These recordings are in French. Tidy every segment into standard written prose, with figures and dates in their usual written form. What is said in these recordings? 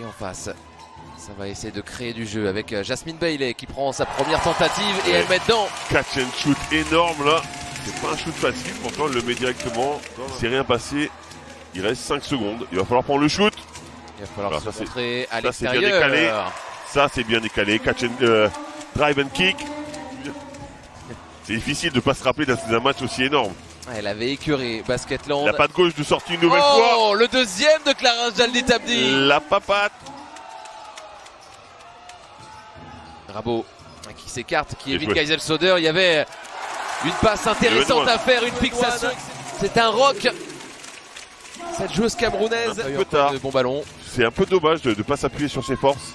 Et en face, ça va essayer de créer du jeu avec Jasmine Bailey qui prend sa première tentative et elle met dedans. Catch and shoot énorme là. C'est pas un shoot facile, pourtant elle le met directement. C'est rien passé. Il reste 5 secondes. Il va falloir prendre le shoot. Il va falloir se montrer à ça c'est bien l'extérieur. décalé. Ça c'est bien décalé. Catch and drive and kick. C'est difficile de pas se rappeler d'un match aussi énorme. Elle avait écœuré Basketland. La patte gauche de sortie une nouvelle fois. Oh, le deuxième de Clara Jaldi Tabdi. La papate. Rabo qui s'écarte, qui évite Geisel Soder. Il y avait une passe intéressante à faire, une fixation. C'est un rock. Cette joueuse camerounaise. Un peu tard. Bon ballon. C'est un peu dommage de ne pas s'appuyer sur ses forces.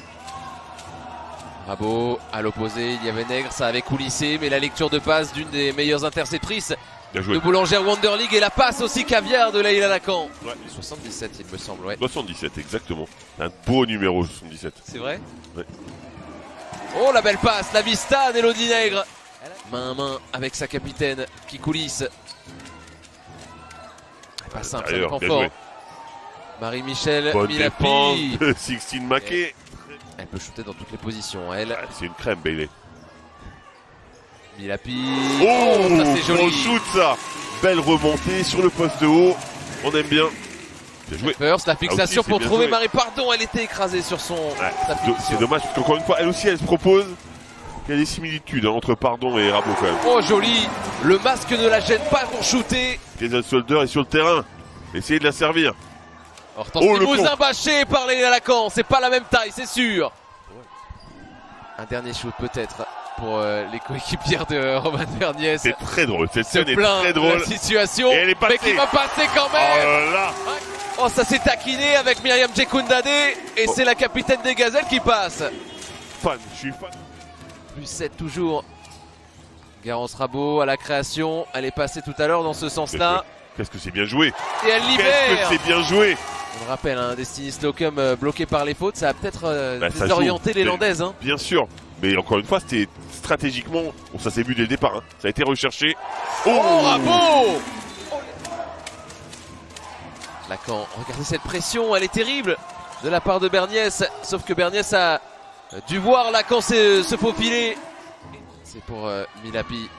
Rabo à l'opposé, il y avait Nègre, ça avait coulissé, mais la lecture de passe d'une des meilleures interceptrices de Boulangère Wonder League et la passe aussi caviar de Leïla Lacan. Ouais. 77 il me semble, ouais. 77 exactement. Un beau numéro 77. C'est vrai? Ouais. Oh la belle passe, la vista d'Elodie Nègre. Main à main avec sa capitaine qui coulisse. Pas simple, ça défend fort. Marie-Michel Milapi. De Sixtine Maquet. Elle peut shooter dans toutes les positions, elle. Ouais, c'est une crème, Bailey. Milapi. Oh, ça c'est joli. Gros shoot ça. Belle remontée sur le poste de haut. On aime bien. Bien joué. First, la fixation aussi, pour trouver joué. Marie Pardon. Elle était écrasée sur son. Ouais, c'est dommage parce qu'encore une fois, elle aussi, elle se propose. Il y a des similitudes entre Pardon et Rabo quand même. Oh joli. Le masque ne la gêne pas pour shooter. Geisel Soder est sur le terrain. Essayez de la servir. Le Bousin bâché par Leïla Lacan. C'est pas la même taille, c'est sûr. Un dernier shoot peut-être pour les coéquipières de Romain Verniès. C'est très drôle. Cette scène est très drôle. La situation. Et elle est passée. Mais qui va passer quand même. Oh là là. Oh, ça s'est taquiné avec Myriam Djekundade. Et c'est la capitaine des Gazelles qui passe. Fan, je suis fan. Plus 7 toujours. Garance Rabo à la création. Elle est passée tout à l'heure dans ce sens-là. Qu'est-ce que c'est bien joué. Et elle libère. Qu'est-ce que c'est bien joué. On le rappelle, hein, Destiny Slocum bloqué par les fautes. Ça a peut-être désorienté les Landaises. Hein. Bien sûr. Mais encore une fois, c'était stratégiquement. Bon, ça s'est vu dès le départ. Hein. Ça a été recherché. Oh, Rabo. Lacan, regardez cette pression. Elle est terrible de la part de Berniès. Sauf que Berniès a dû voir Lacan se faufiler. C'est pour Milapi.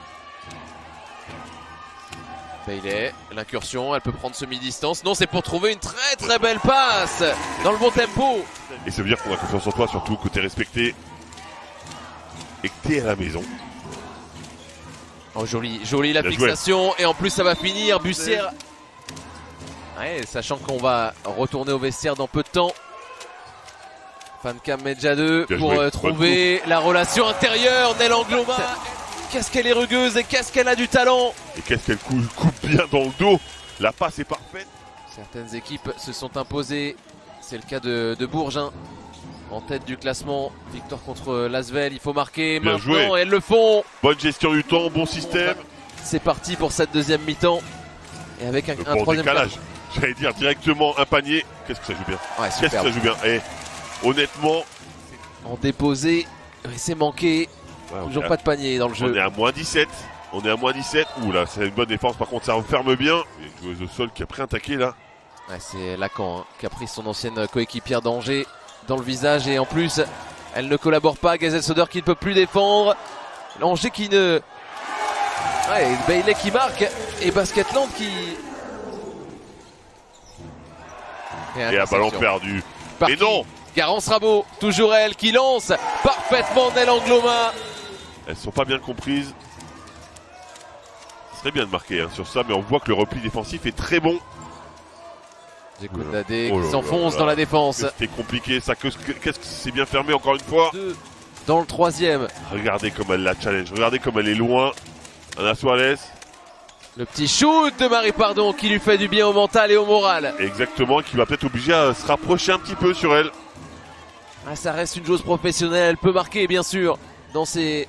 Bailey, l'incursion, elle peut prendre semi-distance. Non, c'est pour trouver une très très belle passe dans le bon tempo. Et ça veut dire qu'on a confiance en toi, surtout que t'es respecté et que t'es à la maison. Oh joli, joli la fixation. Et en plus ça va finir, Bussière. Ouais, sachant qu'on va retourner au vestiaire dans peu de temps. Fancam Medja 2 pour trouver la relation intérieure. Nel Angloma. Qu'est-ce qu'elle est rugueuse et qu'est-ce qu'elle a du talent. Et qu'est-ce qu'elle coupe bien dans le dos. La passe est parfaite. Certaines équipes se sont imposées. C'est le cas de Bourges. Hein. En tête du classement. Victoire contre Lasvel. Il faut marquer bien maintenant joué. Et elles le font. Bonne gestion du temps, bon système. C'est parti pour cette deuxième mi-temps. Et avec un troisième décalage. J'allais dire directement un panier. Qu'est-ce que ça joue bien. Ouais, qu'est-ce que ça joue bien. Et honnêtement. En déposé. C'est manqué. Ouais, toujours pas de panier dans le jeu. On est à moins 17. On est à moins 17. Ouh là, c'est une bonne défense. Par contre, ça ferme bien. Il y a une joueuse au sol qui a pris un taquet là. Ouais, c'est Lacan hein, qui a pris son ancienne coéquipière d'Angers dans le visage. Et en plus, elle ne collabore pas. Geisel Soder qui ne peut plus défendre. Angers qui ne. Ouais, Bailey qui marque. Et Basketland qui. Et un ballon perdu. Et non! Garance Rabo, toujours elle qui lance parfaitement Nel Angloma. Elles sont pas bien comprises. Ce serait bien de marquer hein, sur ça, mais on voit que le repli défensif est très bon. Djekundade qui s'enfonce dans la défense. C'était compliqué, ça. Qu'est-ce que c'est bien fermé encore une fois. Dans le troisième. Regardez comme elle la challenge, regardez comme elle est loin. Anna Suarez. Le petit shoot de Marie Pardon qui lui fait du bien au mental et au moral. Exactement, qui va peut-être obliger à se rapprocher un petit peu sur elle. Ah, ça reste une joueuse professionnelle, elle peut marquer bien sûr dans ces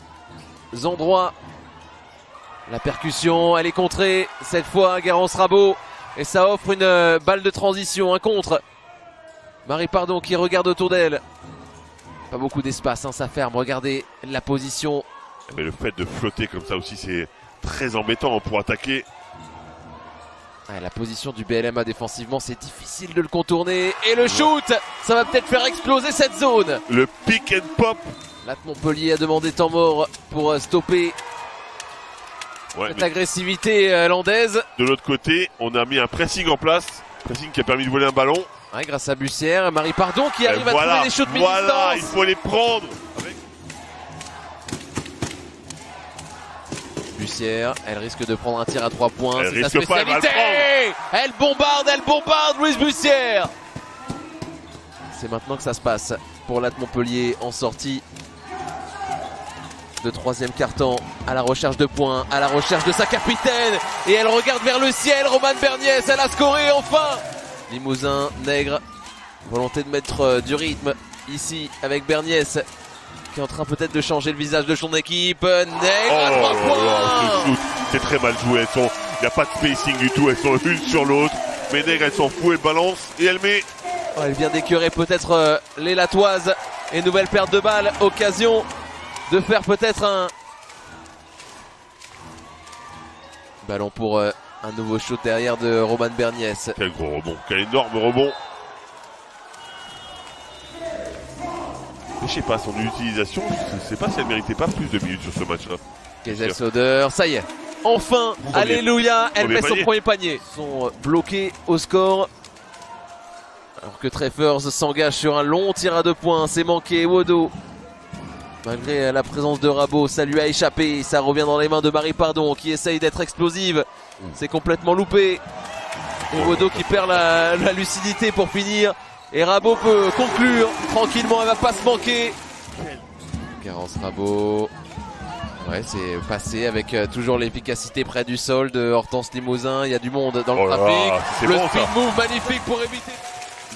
endroits. La percussion, elle est contrée cette fois, Garance Rabo. Et ça offre une balle de transition, un contre. Marie Pardon qui regarde autour d'elle. Pas beaucoup d'espace, hein, ça ferme, regardez la position. Mais le fait de flotter comme ça aussi, c'est très embêtant pour attaquer. La position du BLMA défensivement, c'est difficile de le contourner. Et le shoot, ça va peut-être faire exploser cette zone. Le pick and pop. Là, Montpellier a demandé temps mort pour stopper cette agressivité landaise. De l'autre côté, on a mis un pressing en place. Pressing qui a permis de voler un ballon. Ouais, grâce à Bussière, Marie Pardon qui arrive à trouver des shoots mi-distance. Voilà, il faut les prendre. Bussière, elle risque de prendre un tir à 3 points. Elle c'est sa risque pas, spécialité. Elle bombarde, Louise Bussière. C'est maintenant que ça se passe pour l'AT Montpellier en sortie de 3e quart-temps, à la recherche de points, à la recherche de sa capitaine. Et elle regarde vers le ciel, Romane Berniès, elle a scoré enfin. Limousin, Nègre, volonté de mettre du rythme ici avec Berniès qui est en train peut-être de changer le visage de son équipe. Nègre à 3 points. C'est très mal joué, il n'y a pas de spacing du tout, elles sont l'une sur l'autre. Mais Nègre, elle s'en fout, elle balance et elle met. Elle vient d'écœurer peut-être les Latoises. Et nouvelle perte de balle, occasion de faire peut-être un ballon pour un nouveau shoot derrière de Romane Berniès. Quel gros rebond, quel énorme rebond. Mais je sais pas, son utilisation, je sais pas si elle méritait pas plus de minutes sur ce match-là. Geisel Soder, ça y est, enfin, alléluia, elle met son premier panier. Ils sont bloqués au score. Alors que Treffers s'engage sur un long tir à 2 points, c'est manqué. Wodo, malgré la présence de Rabot, ça lui a échappé. Ça revient dans les mains de Marie Pardon qui essaye d'être explosive. C'est complètement loupé. Et Wodo qui perd la lucidité pour finir. Et Rabot peut conclure tranquillement, elle va pas se manquer. Garance Rabot. Ouais, c'est passé avec toujours l'efficacité près du sol de Hortense Limousin. Il y a du monde dans le trafic. Le speed move magnifique pour éviter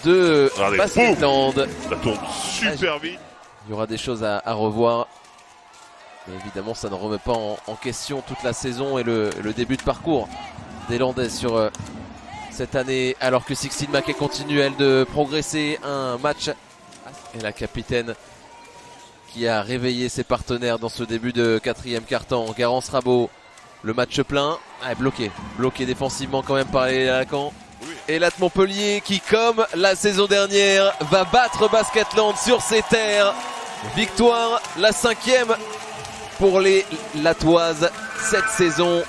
de Basketland. Ça tourne super vite. Il y aura des choses à revoir. Mais évidemment, ça ne remet pas en question toute la saison et le début de parcours des Landais sur cette année. Alors que Sixtine Mackay continue, elle, de progresser. Un match. Et la capitaine qui a réveillé ses partenaires dans ce début de 4e quart-temps. Garance Rabot, le match plein. Bloqué défensivement quand même par les Lacan. Et l'AT Montpellier qui, comme la saison dernière, va battre Basketland sur ses terres. Victoire, la 5e pour les Latoises cette saison.